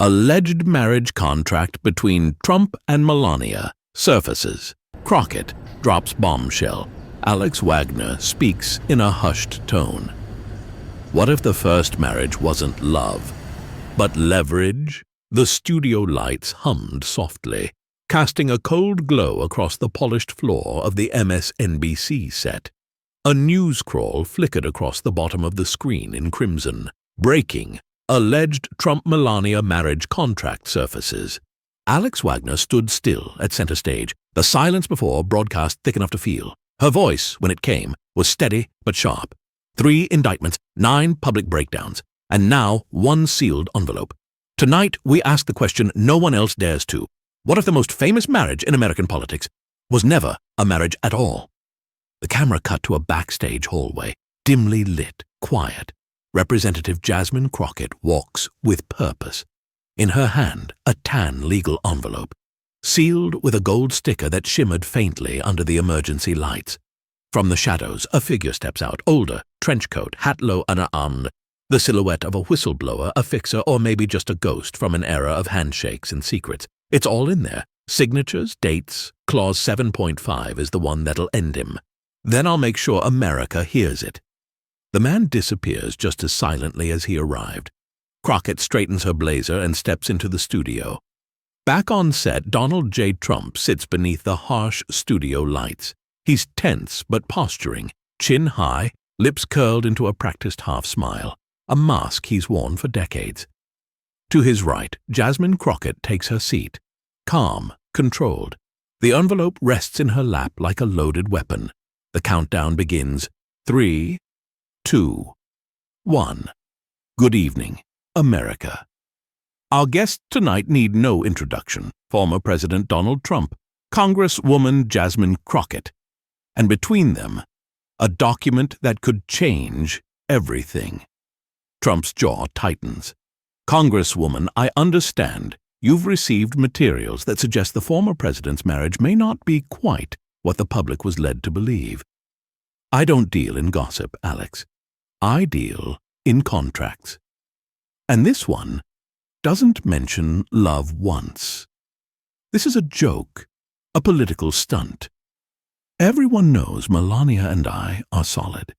Alleged marriage contract between Trump and Melania surfaces. Crockett drops bombshell. Alex Wagner speaks in a hushed tone. What if the first marriage wasn't love, but leverage? The studio lights hummed softly, casting a cold glow across the polished floor of the MSNBC set. A news crawl flickered across the bottom of the screen in crimson. Breaking. Alleged Trump-Melania marriage contract surfaces. Alex Wagner stood still at center stage, the silence before broadcast thick enough to feel. Her voice, when it came, was steady but sharp. 3 indictments, 9 public breakdowns, and now 1 sealed envelope. Tonight, we ask the question no one else dares to. What if the most famous marriage in American politics was never a marriage at all? The camera cut to a backstage hallway, dimly lit, quiet. Representative Jasmine Crockett walks with purpose. In her hand, a tan legal envelope, sealed with a gold sticker that shimmered faintly under the emergency lights. From the shadows, a figure steps out, older, trench coat, hat low unarmed, the silhouette of a whistleblower, a fixer, or maybe just a ghost from an era of handshakes and secrets. It's all in there. Signatures, dates. Clause 7.5 is the one that'll end him. Then I'll make sure America hears it. The man disappears just as silently as he arrived. Crockett straightens her blazer and steps into the studio. Back on set, Donald J. Trump sits beneath the harsh studio lights. He's tense but posturing, chin high, lips curled into a practiced half-smile, a mask he's worn for decades. To his right, Jasmine Crockett takes her seat, calm, controlled. The envelope rests in her lap like a loaded weapon. The countdown begins. 3, 2, 1. Good evening, America. Our guests tonight need no introduction. Former President Donald Trump, Congresswoman Jasmine Crockett, and between them, a document that could change everything. Trump's jaw tightens. Congresswoman, I understand you've received materials that suggest the former president's marriage may not be quite what the public was led to believe. I don't deal in gossip, Alex. I deal in contracts. And this one doesn't mention love once. This is a joke, a political stunt. Everyone knows Melania and I are solid.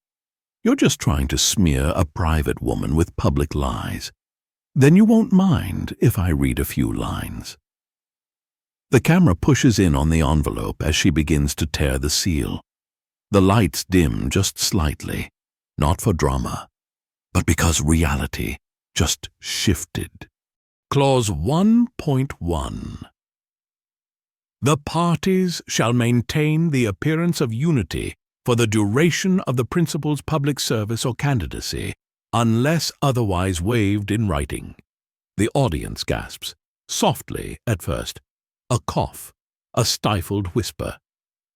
You're just trying to smear a private woman with public lies. Then you won't mind if I read a few lines. The camera pushes in on the envelope as she begins to tear the seal. The lights dim just slightly, not for drama, but because reality just shifted. Clause 1.1. The parties shall maintain the appearance of unity for the duration of the principal's public service or candidacy, unless otherwise waived in writing. The audience gasps, softly at first, a cough, a stifled whisper.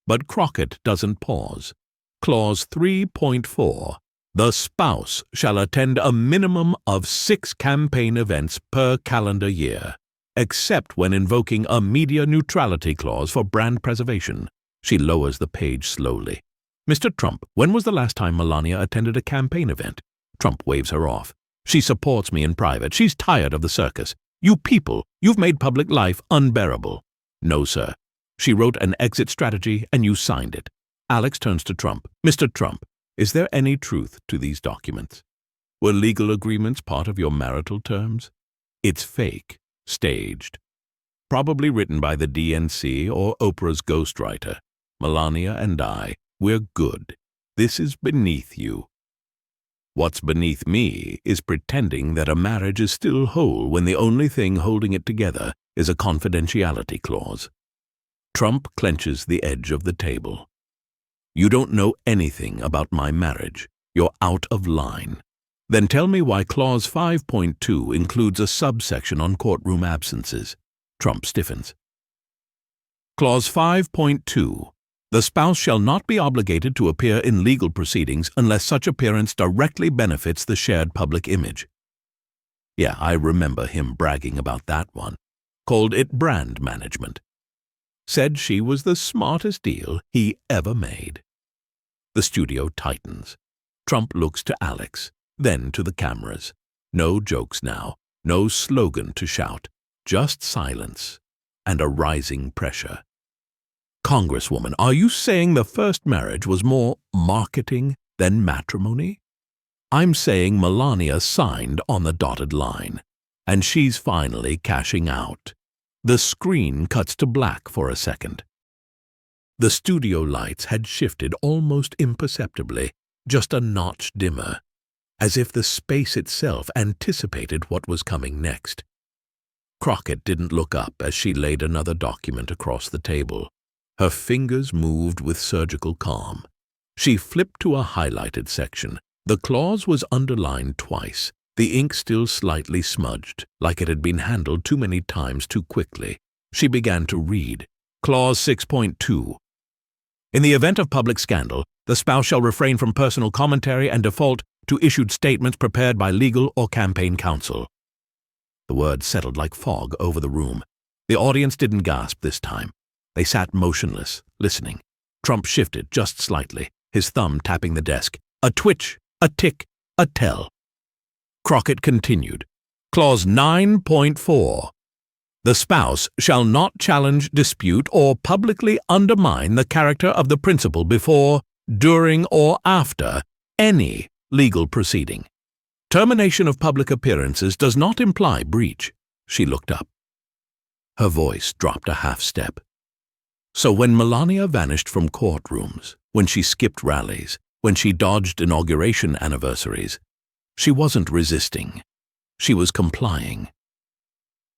But Crockett doesn't pause. Clause 3.4. The spouse shall attend a minimum of 6 campaign events per calendar year, except when invoking a media neutrality clause for brand preservation. She lowers the page slowly. Mr. Trump, when was the last time Melania attended a campaign event? Trump waves her off. She supports me in private. She's tired of the circus. You people, you've made public life unbearable. No, sir. She wrote an exit strategy and you signed it. Alex turns to Trump. Mr. Trump, is there any truth to these documents? Were legal agreements part of your marital terms? It's fake, staged. Probably written by the DNC or Oprah's ghostwriter. Melania and I, we're good. This is beneath you. What's beneath me is pretending that a marriage is still whole when the only thing holding it together is a confidentiality clause. Trump clenches the edge of the table. You don't know anything about my marriage. You're out of line. Then tell me why Clause 5.2 includes a subsection on courtroom absences. Trump stiffens. Clause 5.2. The spouse shall not be obligated to appear in legal proceedings unless such appearance directly benefits the shared public image. Yeah, I remember him bragging about that one. Called it brand management. Said she was the smartest deal he ever made. The studio tightens. Trump looks to Alex, then to the cameras. No jokes now. No slogan to shout, just silence and a rising pressure. Congresswoman, are you saying the first marriage was more marketing than matrimony? I'm saying Melania signed on the dotted line, and she's finally cashing out. The screen cuts to black for a second. The studio lights had shifted almost imperceptibly, just a notch dimmer, as if the space itself anticipated what was coming next. Crockett didn't look up as she laid another document across the table. Her fingers moved with surgical calm. She flipped to a highlighted section. The clause was underlined twice, the ink still slightly smudged, like it had been handled too many times too quickly. She began to read. Clause 6.2. In the event of public scandal, the spouse shall refrain from personal commentary and default to issued statements prepared by legal or campaign counsel. The words settled like fog over the room. The audience didn't gasp this time. They sat motionless, listening. Trump shifted just slightly, his thumb tapping the desk. A twitch, a tick, a tell. Crockett continued. Clause 9.4. The spouse shall not challenge, dispute, or publicly undermine the character of the principal before, during, or after any legal proceeding. Termination of public appearances does not imply breach. She looked up. Her voice dropped a half step. So when Melania vanished from courtrooms, when she skipped rallies, when she dodged inauguration anniversaries, she wasn't resisting. She was complying.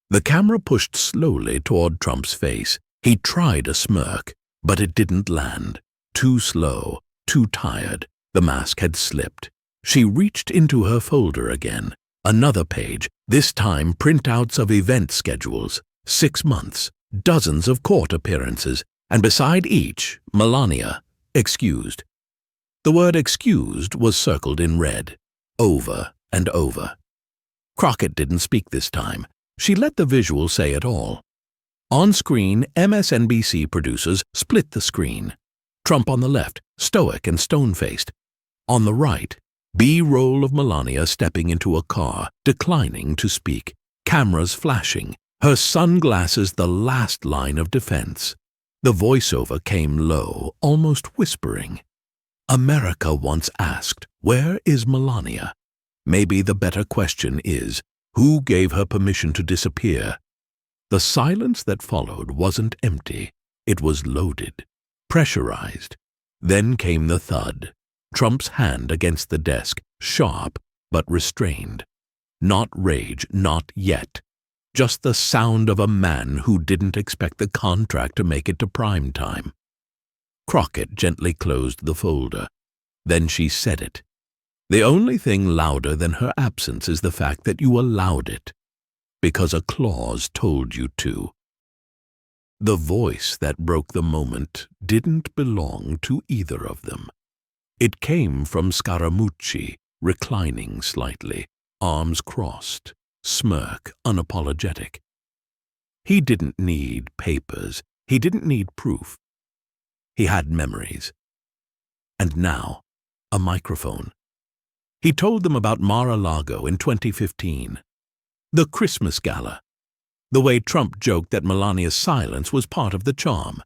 The camera pushed slowly toward Trump's face. He tried a smirk, but it didn't land. Too slow, too tired. The mask had slipped. She reached into her folder again. Another page, this time printouts of event schedules. 6 months, dozens of court appearances, and beside each, Melania, excused. The word excused was circled in red, over and over. Crockett didn't speak this time. She let the visual say it all. On screen, MSNBC producers split the screen. Trump on the left, stoic and stone-faced. On the right, B-roll of Melania stepping into a car, declining to speak, cameras flashing, her sunglasses the last line of defense. The voiceover came low, almost whispering. America once asked, where is Melania? Maybe the better question is, who gave her permission to disappear? The silence that followed wasn't empty. It was loaded, pressurized. Then came the thud. Trump's hand against the desk, sharp but restrained. Not rage, not yet. Just the sound of a man who didn't expect the contract to make it to prime time. Crockett gently closed the folder. Then she said it. The only thing louder than her absence is the fact that you allowed it, because a clause told you to. The voice that broke the moment didn't belong to either of them. It came from Scaramucci, reclining slightly, arms crossed, smirk unapologetic. He didn't need papers. He didn't need proof. He had memories. And now, a microphone. He told them about Mar-a-Lago in 2015. The Christmas gala. The way Trump joked that Melania's silence was part of the charm.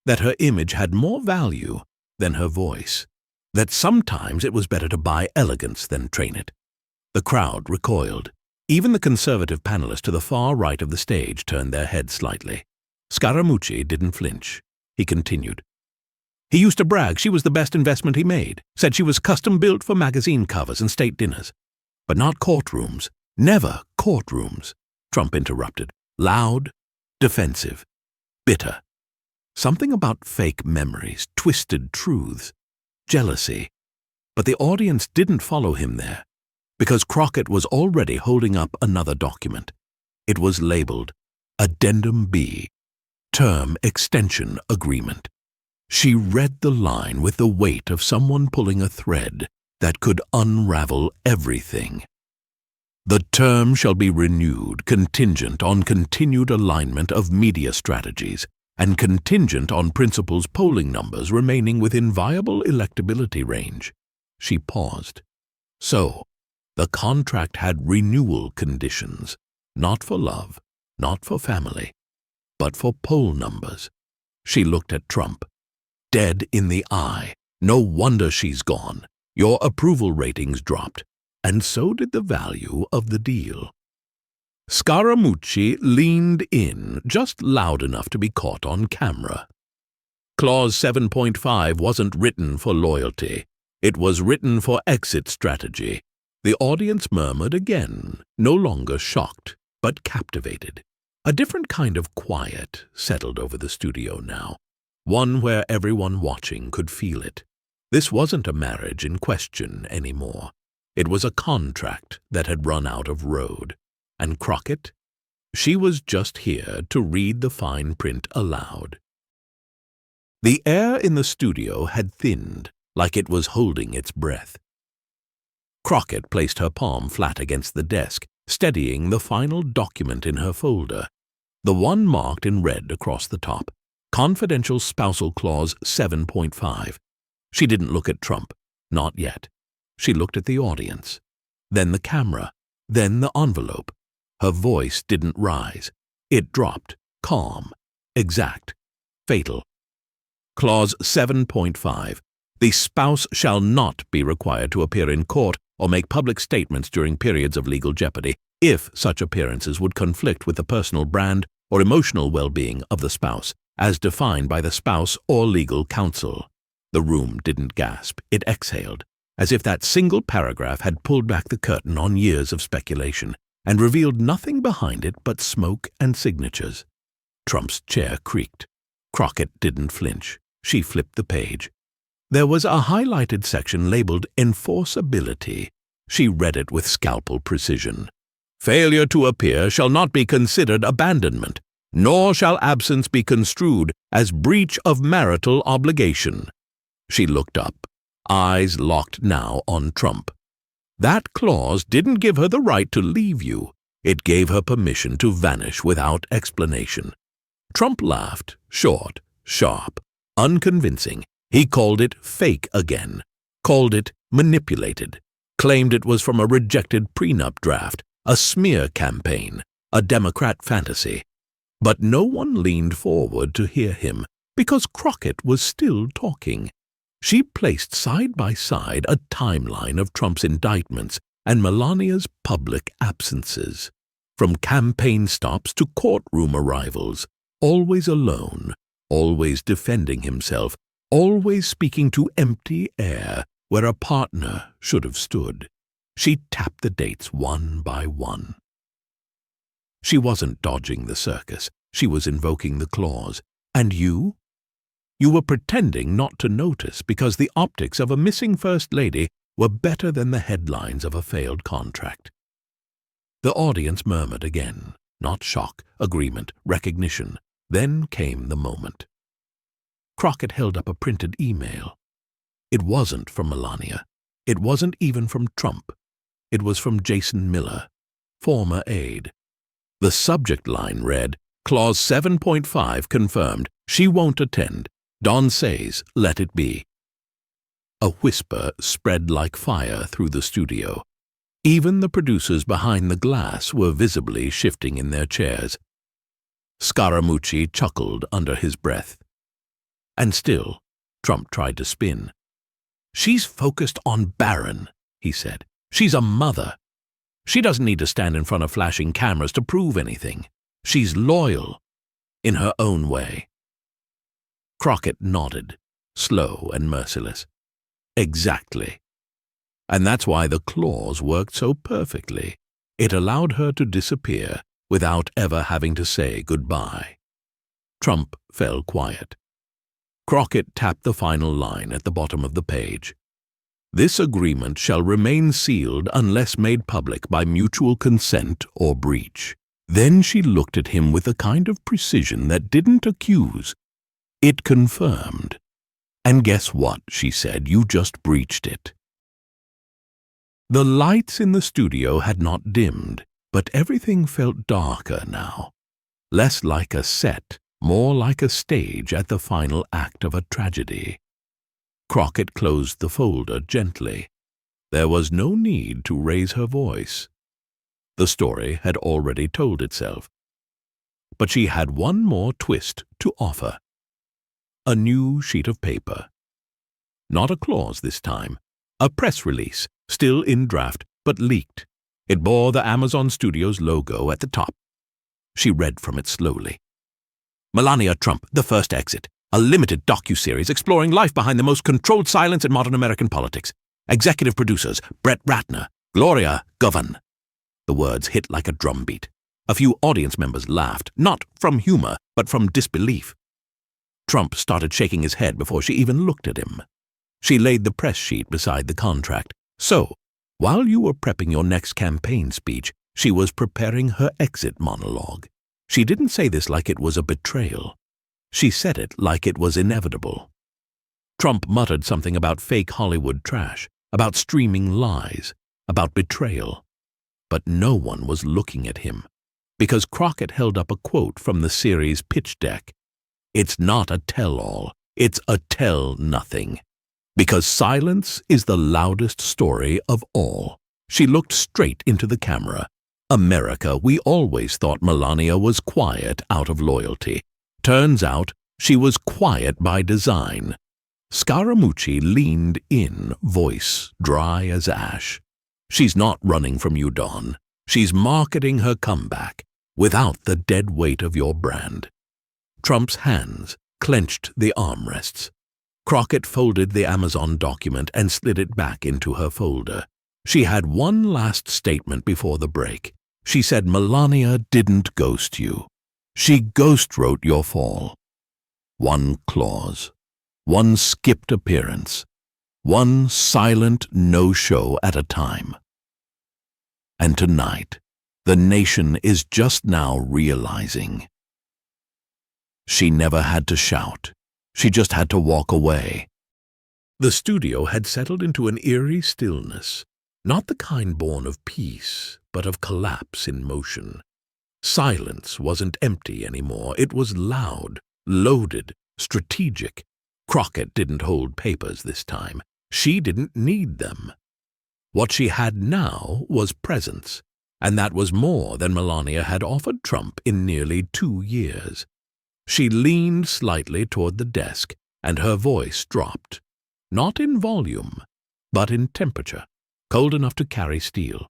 That her image had more value than her voice. That sometimes it was better to buy elegance than train it. The crowd recoiled. Even the conservative panelists to the far right of the stage turned their heads slightly. Scaramucci didn't flinch. He continued. He used to brag she was the best investment he made, said she was custom-built for magazine covers and state dinners. But not courtrooms. Never courtrooms. Trump interrupted. Loud, defensive, bitter. Something about fake memories, twisted truths, jealousy. But the audience didn't follow him there, because Crockett was already holding up another document. It was labeled Addendum B, Term Extension Agreement. She read the line with the weight of someone pulling a thread that could unravel everything. The term shall be renewed contingent on continued alignment of media strategies and contingent on principals' polling numbers remaining within viable electability range. She paused. So, The contract had renewal conditions, not for love, not for family, but for poll numbers. She looked at Trump, dead in the eye. No wonder she's gone. Your approval ratings dropped, and so did the value of the deal. Scaramucci leaned in just loud enough to be caught on camera. Clause 7.5 wasn't written for loyalty. It was written for exit strategy. The audience murmured again, no longer shocked, but captivated. A different kind of quiet settled over the studio now, one where everyone watching could feel it. This wasn't a marriage in question anymore. It was a contract that had run out of road. And Crockett? She was just here to read the fine print aloud. The air in the studio had thinned, like it was holding its breath. Crockett placed her palm flat against the desk, steadying the final document in her folder, the one marked in red across the top, Confidential Spousal Clause 7.5. She didn't look at Trump, not yet. She looked at the audience, then the camera, then the envelope. Her voice didn't rise. It dropped, calm, exact, fatal. Clause 7.5. The spouse shall not be required to appear in court or make public statements during periods of legal jeopardy if such appearances would conflict with the personal brand or emotional well-being of the spouse, as defined by the spouse or legal counsel. The room didn't gasp. It exhaled, as if that single paragraph had pulled back the curtain on years of speculation and revealed nothing behind it but smoke and signatures. Trump's chair creaked. Crockett didn't flinch. She flipped the page. There was a highlighted section labeled Enforceability. She read it with scalpel precision. Failure to appear shall not be considered abandonment, nor shall absence be construed as breach of marital obligation. She looked up, eyes locked now on Trump. That clause didn't give her the right to leave you. It gave her permission to vanish without explanation. Trump laughed, short, sharp, unconvincing. He called it fake again, called it manipulated, claimed it was from a rejected prenup draft, a smear campaign, a Democrat fantasy. But no one leaned forward to hear him, because Crockett was still talking. She placed side by side a timeline of Trump's indictments and Melania's public absences. From campaign stops to courtroom arrivals, always alone, always defending himself, always speaking to empty air where a partner should have stood. She tapped the dates one by one. She wasn't dodging the circus. She was invoking the clause. And you? You were pretending not to notice because the optics of a missing first lady were better than the headlines of a failed contract. The audience murmured again, not shock, agreement, recognition. Then came the moment. Crockett held up a printed email. It wasn't from Melania. It wasn't even from Trump. It was from Jason Miller, former aide. The subject line read, Clause 7.5 confirmed. She won't attend. Don says, let it be. A whisper spread like fire through the studio. Even the producers behind the glass were visibly shifting in their chairs. Scaramucci chuckled under his breath. And still, Trump tried to spin. She's focused on Barron, he said. She's a mother. She doesn't need to stand in front of flashing cameras to prove anything. She's loyal, in her own way. Crockett nodded, slow and merciless. Exactly. And that's why the clause worked so perfectly. It allowed her to disappear without ever having to say goodbye. Trump fell quiet. Crockett tapped the final line at the bottom of the page. This agreement shall remain sealed unless made public by mutual consent or breach. Then she looked at him with a kind of precision that didn't accuse. It confirmed. And guess what, she said, you just breached it. The lights in the studio had not dimmed, but everything felt darker now. Less like a set, more like a stage at the final act of a tragedy. Crockett closed the folder gently. There was no need to raise her voice. The story had already told itself. But she had one more twist to offer. A new sheet of paper. Not a clause this time. A press release, still in draft, but leaked. It bore the Amazon Studios logo at the top. She read from it slowly. Melania Trump, The First Exit. A limited docuseries exploring life behind the most controlled silence in modern American politics. Executive producers, Brett Ratner, Gloria Govan. The words hit like a drumbeat. A few audience members laughed, not from humor, but from disbelief. Trump started shaking his head before she even looked at him. She laid the press sheet beside the contract. So, while you were prepping your next campaign speech, she was preparing her exit monologue. She didn't say this like it was a betrayal. She said it like it was inevitable. Trump muttered something about fake Hollywood trash, about streaming lies, about betrayal. But no one was looking at him, because Crockett held up a quote from the series pitch deck. It's not a tell-all, it's a tell-nothing. Because silence is the loudest story of all. She looked straight into the camera. America, we always thought Melania was quiet out of loyalty. Turns out she was quiet by design. Scaramucci leaned in, voice dry as ash. She's not running from you, Dawn. She's marketing her comeback without the dead weight of your brand. Trump's hands clenched the armrests. Crockett folded the Amazon document and slid it back into her folder. She had one last statement before the break. She said Melania didn't ghost you. She ghost-wrote your fall. One clause. One skipped appearance. One silent no-show at a time. And tonight, the nation is just now realizing. She never had to shout. She just had to walk away. The studio had settled into an eerie stillness, not the kind born of peace, but of collapse in motion. Silence wasn't empty anymore. It was loud, loaded, strategic. Crockett didn't hold papers this time. She didn't need them. What she had now was presence, and that was more than Melania had offered Trump in nearly 2 years. She leaned slightly toward the desk, and her voice dropped. Not in volume, but in temperature, cold enough to carry steel.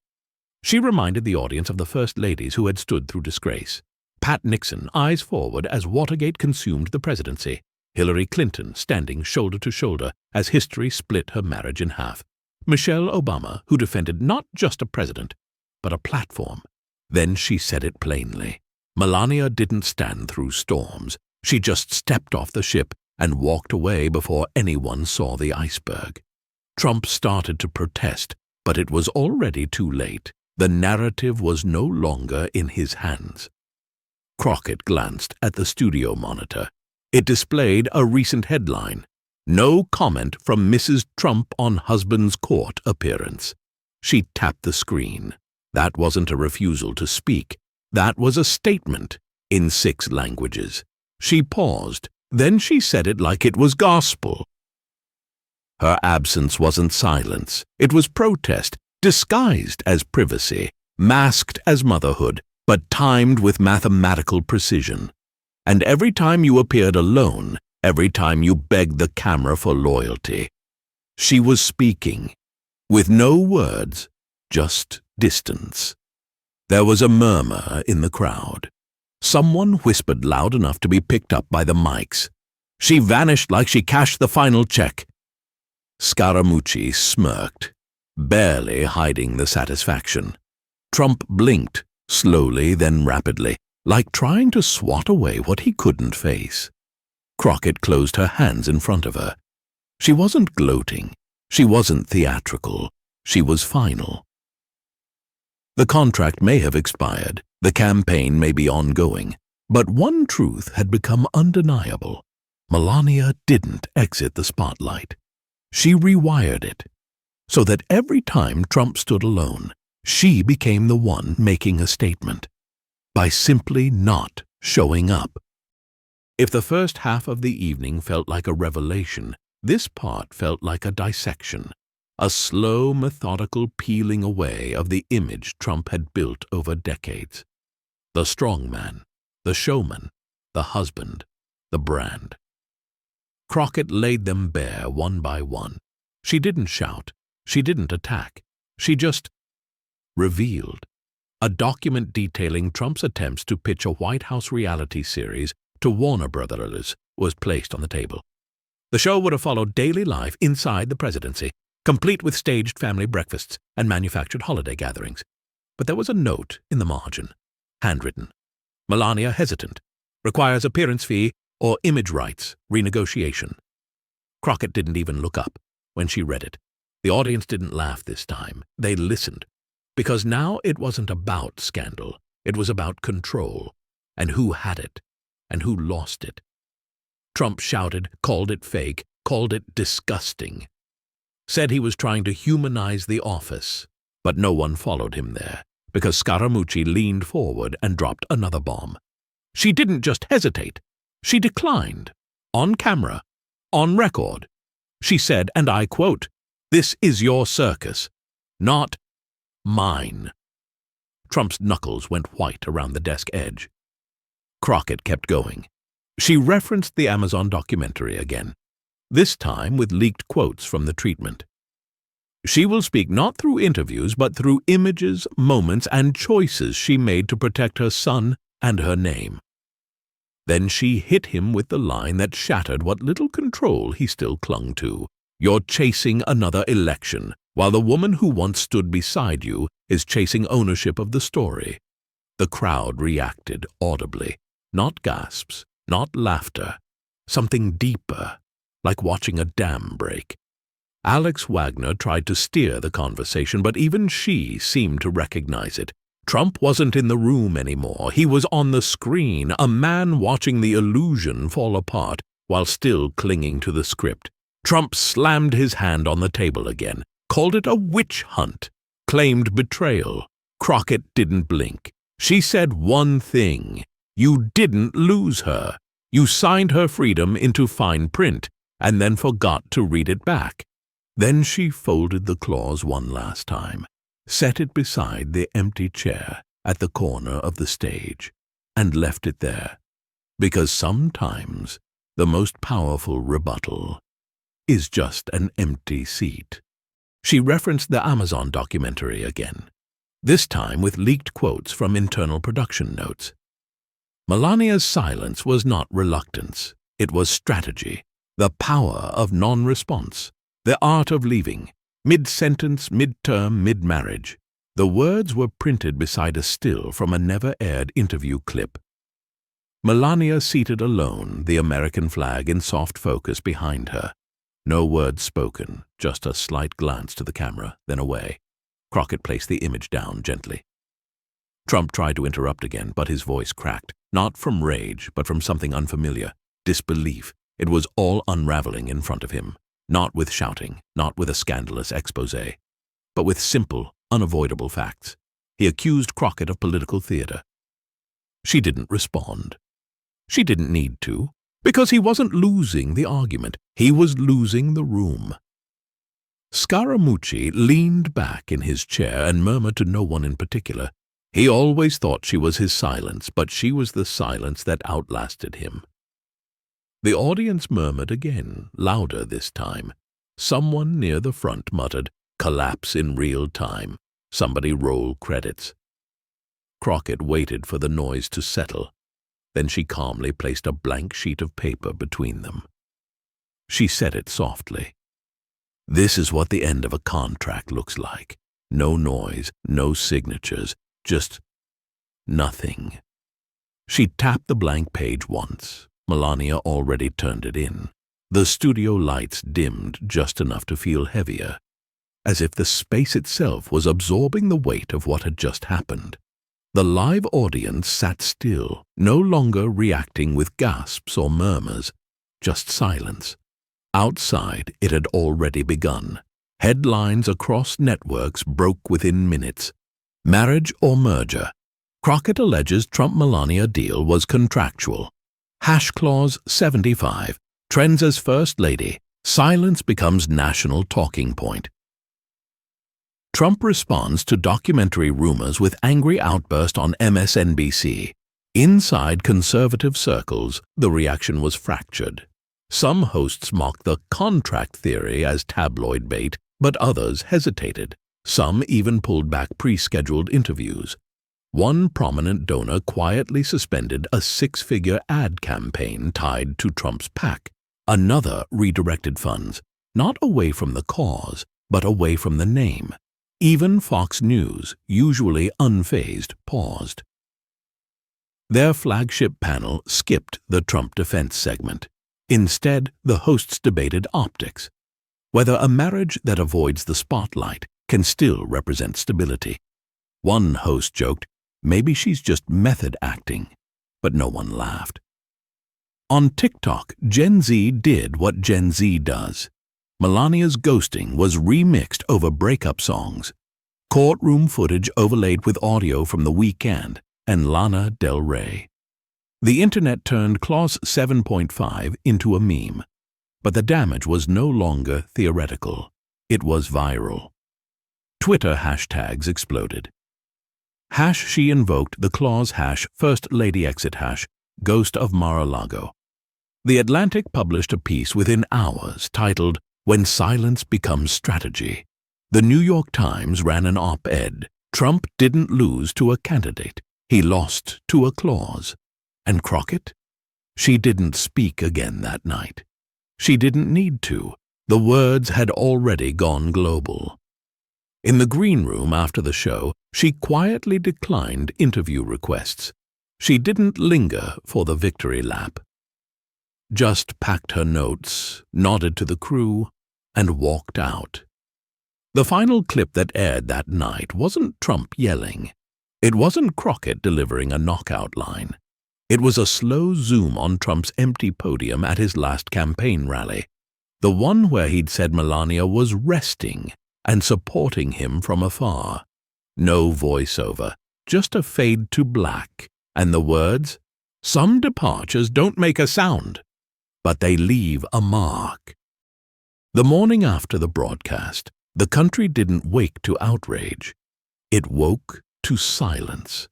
She reminded the audience of the first ladies who had stood through disgrace. Pat Nixon, eyes forward as Watergate consumed the presidency. Hillary Clinton, standing shoulder to shoulder as history split her marriage in half. Michelle Obama, who defended not just a president, but a platform. Then she said it plainly. Melania didn't stand through storms. She just stepped off the ship and walked away before anyone saw the iceberg. Trump started to protest, but it was already too late. The narrative was no longer in his hands. Crockett glanced at the studio monitor. It displayed a recent headline. No comment from Mrs. Trump on husband's court appearance. She tapped the screen. That wasn't a refusal to speak. That was a statement in 6 languages. She paused. Then she said it like it was gospel. Her absence wasn't silence. It was protest, disguised as privacy, masked as motherhood, but timed with mathematical precision. And every time you appeared alone, every time you begged the camera for loyalty, she was speaking, with no words, just distance. There was a murmur in the crowd. Someone whispered loud enough to be picked up by the mics. She vanished like she cashed the final check. Scaramucci smirked, barely hiding the satisfaction. Trump blinked, slowly then rapidly, like trying to swat away what he couldn't face. Crockett closed her hands in front of her. She wasn't gloating. She wasn't theatrical. She was final. The contract may have expired, the campaign may be ongoing, but one truth had become undeniable. Melania didn't exit the spotlight. She rewired it, so that every time Trump stood alone, she became the one making a statement, by simply not showing up. If the first half of the evening felt like a revelation, this part felt like a dissection. a slow, methodical peeling away of the image Trump had built over decades. The strong man, the showman, the husband, the brand. Crockett laid them bare one by one. She didn't shout. She didn't attack. She just revealed. A document detailing Trump's attempts to pitch a White House reality series to Warner Brothers was placed on the table. The show would have followed daily life inside the presidency, complete with staged family breakfasts and manufactured holiday gatherings. But there was a note in the margin, handwritten. Melania hesitant. Requires appearance fee or image rights renegotiation. Crockett didn't even look up when she read it. The audience didn't laugh this time. They listened. Because now it wasn't about scandal. It was about control, and who had it, and who lost it. Trump shouted, called it fake, called it disgusting. Said he was trying to humanize the office, but no one followed him there, because Scaramucci leaned forward and dropped another bomb. She didn't just hesitate. She declined. On camera. On record. She said, and I quote, "This is your circus, not mine." Trump's knuckles went white around the desk edge. Crockett kept going. She referenced the Amazon documentary again, this time with leaked quotes from the treatment. She will speak not through interviews, but through images, moments, and choices she made to protect her son and her name. Then she hit him with the line that shattered what little control he still clung to. You're chasing another election, while the woman who once stood beside you is chasing ownership of the story. The crowd reacted audibly, not gasps, not laughter, something deeper, like watching a dam break. Alex Wagner tried to steer the conversation, but even she seemed to recognize it. Trump wasn't in the room anymore. He was on the screen, a man watching the illusion fall apart while still clinging to the script. Trump slammed his hand on the table again, called it a witch hunt, claimed betrayal. Crockett didn't blink. She said one thing. You didn't lose her. You signed her freedom into fine print and then forgot to read it back. Then she folded the clause one last time, set it beside the empty chair at the corner of the stage, and left it there, because sometimes the most powerful rebuttal is just an empty seat. She referenced the Amazon documentary again, this time with leaked quotes from internal production notes. Melania's silence was not reluctance, it was strategy, the power of non-response, the art of leaving, mid-sentence, mid-term, mid-marriage. The words were printed beside a still from a never-aired interview clip. Melania seated alone, the American flag in soft focus behind her. No words spoken, just a slight glance to the camera, then away. Crockett placed the image down gently. Trump tried to interrupt again, but his voice cracked, not from rage, but from something unfamiliar, disbelief. It was all unraveling in front of him. Not with shouting, not with a scandalous exposé, but with simple, unavoidable facts. He accused Crockett of political theater. She didn't respond. She didn't need to, because he wasn't losing the argument. He was losing the room. Scaramucci leaned back in his chair and murmured to no one in particular. He always thought she was his silence, but she was the silence that outlasted him. The audience murmured again, louder this time. Someone near the front muttered, "Collapse in real time." Somebody roll credits. Crockett waited for the noise to settle. Then she calmly placed a blank sheet of paper between them. She said it softly. "This is what the end of a contract looks like. No noise, no signatures, just nothing." She tapped the blank page once. Melania already turned it in. The studio lights dimmed just enough to feel heavier, as if the space itself was absorbing the weight of what had just happened. The live audience sat still, no longer reacting with gasps or murmurs, just silence. Outside, it had already begun. Headlines across networks broke within minutes. Marriage or merger? Crockett alleges Trump-Melania deal was contractual. Hash clause 75. Trends as First Lady. Silence becomes national talking point. Trump responds to documentary rumors with angry outburst on MSNBC. Inside conservative circles, the reaction was fractured. Some hosts mocked the contract theory as tabloid bait, but others hesitated. Some even pulled back pre-scheduled interviews. One prominent donor quietly suspended a six-figure ad campaign tied to Trump's PAC. Another redirected funds, not away from the cause, but away from the name. Even Fox News, usually unfazed, paused. Their flagship panel skipped the Trump defense segment. Instead, the hosts debated optics. Whether a marriage that avoids the spotlight can still represent stability. One host joked, maybe she's just method acting, but no one laughed. On TikTok, Gen Z did what Gen Z does. Melania's ghosting was remixed over breakup songs. Courtroom footage overlaid with audio from The Weeknd and Lana Del Rey. The internet turned Clause 7.5 into a meme, but the damage was no longer theoretical. It was viral. Twitter hashtags exploded. She invoked the clause First Lady exit Ghost of Mar-a-Lago. The Atlantic published a piece within hours titled, When Silence Becomes Strategy. The New York Times ran an op-ed. Trump didn't lose to a candidate. He lost to a clause. And Crockett? She didn't speak again that night. She didn't need to. The words had already gone global. In the green room after the show, she quietly declined interview requests. She didn't linger for the victory lap. Just packed her notes, nodded to the crew, and walked out. The final clip that aired that night wasn't Trump yelling. It wasn't Crockett delivering a knockout line. It was a slow zoom on Trump's empty podium at his last campaign rally, the one where he'd said Melania was resting and supporting him from afar. No voiceover, just a fade to black, and the words, "Some departures don't make a sound, but they leave a mark." The morning after the broadcast, the country didn't wake to outrage. It woke to silence.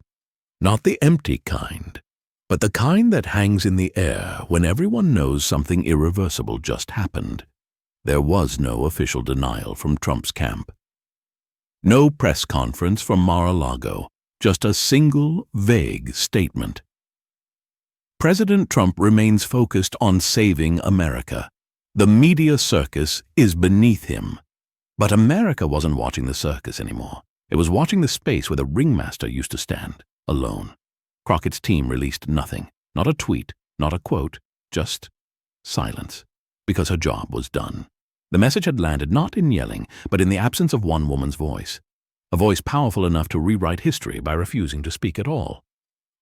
Not the empty kind, but the kind that hangs in the air when everyone knows something irreversible just happened. There was no official denial from Trump's camp. No press conference from Mar-a-Lago, just a single, vague statement. President Trump remains focused on saving America. The media circus is beneath him. But America wasn't watching the circus anymore. It was watching the space where the ringmaster used to stand, alone. Crockett's team released nothing, not a tweet, not a quote, just silence, because her job was done. The message had landed not in yelling, but in the absence of one woman's voice, a voice powerful enough to rewrite history by refusing to speak at all.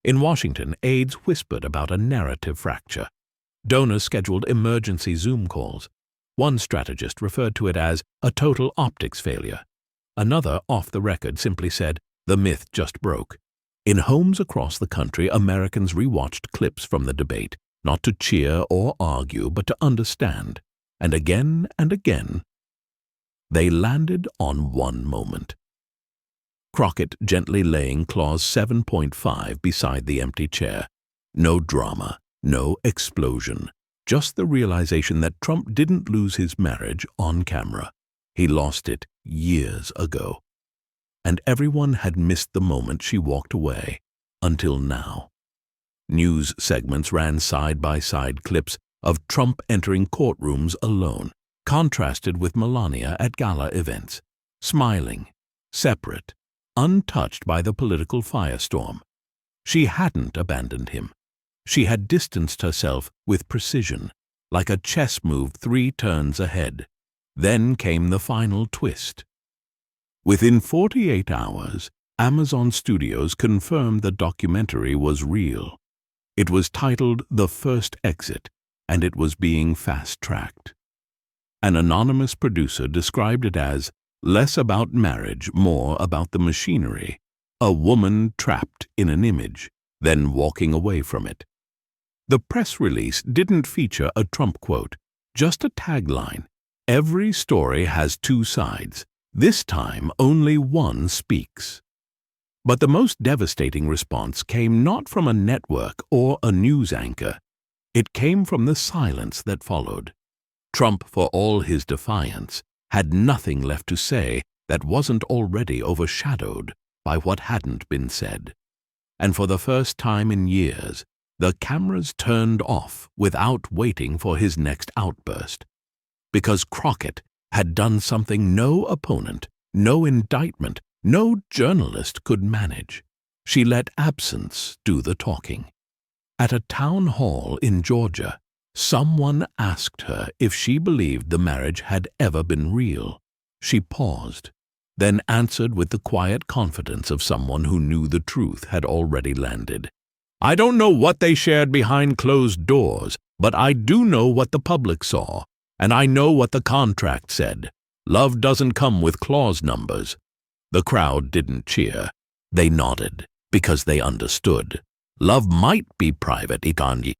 In Washington, aides whispered about a narrative fracture. Donors scheduled emergency Zoom calls. One strategist referred to it as a total optics failure. Another, off the record, simply said, the myth just broke. In homes across the country, Americans rewatched clips from the debate, not to cheer or argue, but to understand. And again, they landed on one moment. Crockett gently laying Clause 7.5 beside the empty chair. No drama, no explosion, just the realization that Trump didn't lose his marriage on camera. He lost it years ago. And everyone had missed the moment she walked away, until now. News segments ran side-by-side clips of Trump entering courtrooms alone, contrasted with Melania at gala events, smiling, separate, untouched by the political firestorm. She hadn't abandoned him. She had distanced herself with precision, like a chess move 3 turns ahead. Then came the final twist. Within 48 hours, Amazon Studios confirmed the documentary was real. It was titled The First Exit, and it was being fast-tracked. An anonymous producer described it as less about marriage, more about the machinery, a woman trapped in an image, then walking away from it. The press release didn't feature a Trump quote, just a tagline. Every story has 2 sides, This time only one speaks. But the most devastating response came not from a network or a news anchor. It came from the silence that followed. Trump, for all his defiance, had nothing left to say that wasn't already overshadowed by what hadn't been said. And for the first time in years, the cameras turned off without waiting for his next outburst. Because Crockett had done something no opponent, no indictment, no journalist could manage. She let absence do the talking. At a town hall in Georgia, someone asked her if she believed the marriage had ever been real. She paused, then answered with the quiet confidence of someone who knew the truth had already landed. "I don't know what they shared behind closed doors, but I do know what the public saw, and I know what the contract said. Love doesn't come with clause numbers." The crowd didn't cheer. They nodded, because they understood. Love might be private, Ikanji,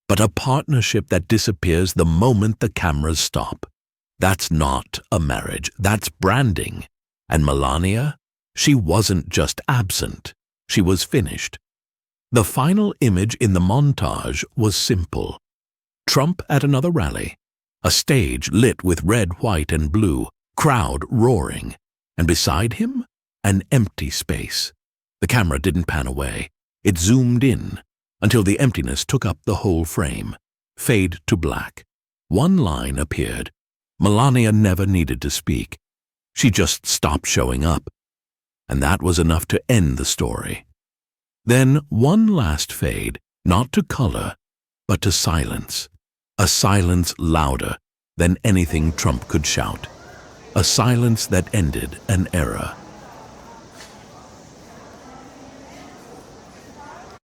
but a partnership that disappears the moment the cameras stop. That's not a marriage, that's branding. And Melania, she wasn't just absent, she was finished. The final image in the montage was simple. Trump at another rally, a stage lit with red, white, and blue, crowd roaring, and beside him, an empty space. The camera didn't pan away. It zoomed in until the emptiness took up the whole frame. Fade to black. One line appeared. Melania never needed to speak. She just stopped showing up. And that was enough to end the story. Then one last fade, not to color, but to silence. A silence louder than anything Trump could shout. A silence that ended an era.